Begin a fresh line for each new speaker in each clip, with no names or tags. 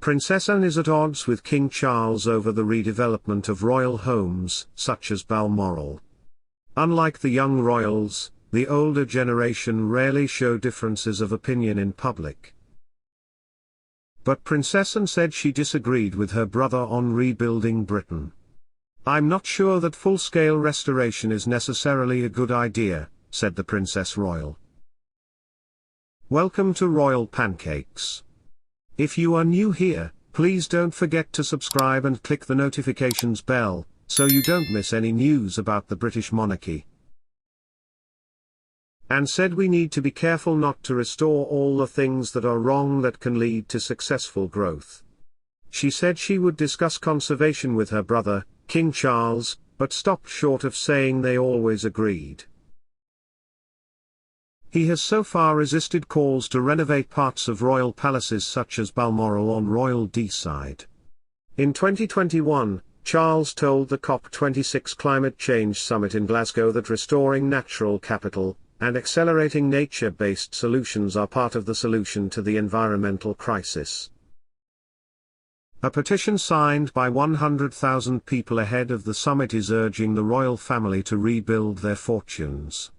Princess Anne is at odds with King Charles over the redevelopment of royal homes, such as Balmoral. Unlike the young royals, the older generation rarely show differences of opinion in public. But Princess Anne said she disagreed with her brother on rebuilding Britain. "I'm not sure that full-scale restoration is necessarily a good idea," said the Princess Royal. Welcome to Royal Pancakes. If you are new here, please don't forget to subscribe and click the notifications bell, so you don't miss any news about the British monarchy. Anne said we need to be careful not to restore all the things that are wrong that can lead to successful growth. She said she would discuss conservation with her brother, King Charles, but stopped short of saying they always agreed. He has so far resisted calls to renovate parts of royal palaces such as Balmoral on Royal Deeside. In 2021, Charles told the COP26 climate change summit in Glasgow that restoring natural capital and accelerating nature-based solutions are part of the solution to the environmental crisis. A petition signed by 100,000 people ahead of the summit is urging the royal family to rebuild their fortunes.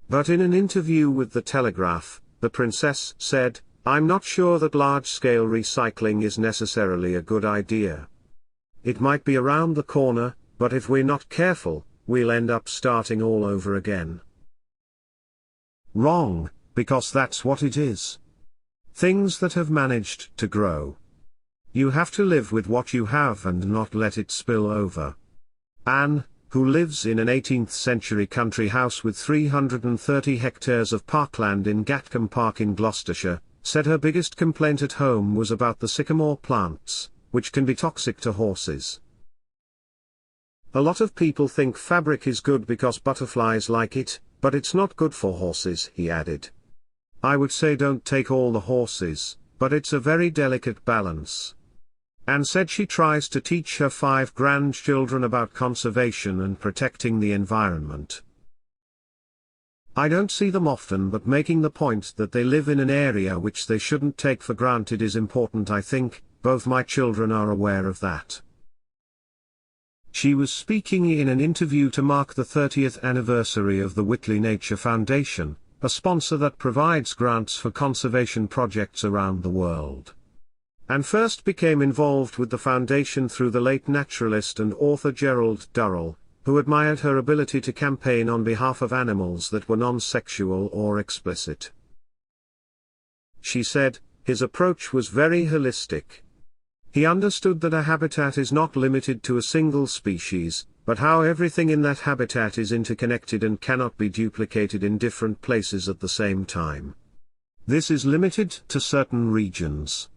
But in an interview with The Telegraph, the princess said, "I'm not sure that large-scale recycling is necessarily a good idea. It might be around the corner, but if we're not careful, we'll end up starting all over again." Wrong, because that's what it is. Things that have managed to grow. You have to live with what you have and not let it spill over. Anne, who lives in an 18th-century country house with 330 hectares of parkland in Gatcombe Park in Gloucestershire, said her biggest complaint at home was about the sycamore plants, which can be toxic to horses. "A lot of people think fabric is good because butterflies like it, but it's not good for horses," he added. "I would say don't take all the horses, but it's a very delicate balance." Anne said she tries to teach her 5 grandchildren about conservation and protecting the environment. "I don't see them often, but making the point that they live in an area which they shouldn't take for granted is important. I think both my children are aware of that." She was speaking in an interview to mark the 30th anniversary of the Whitley Nature Foundation, a sponsor that provides grants for conservation projects around the world. Anne first became involved with the foundation through the late naturalist and author Gerald Durrell, who admired her ability to campaign on behalf of animals that were non-sexual or explicit. She said, "His approach was very holistic. He understood that a habitat is not limited to a single species, but how everything in that habitat is interconnected and cannot be duplicated in different places at the same time. This is limited to certain regions.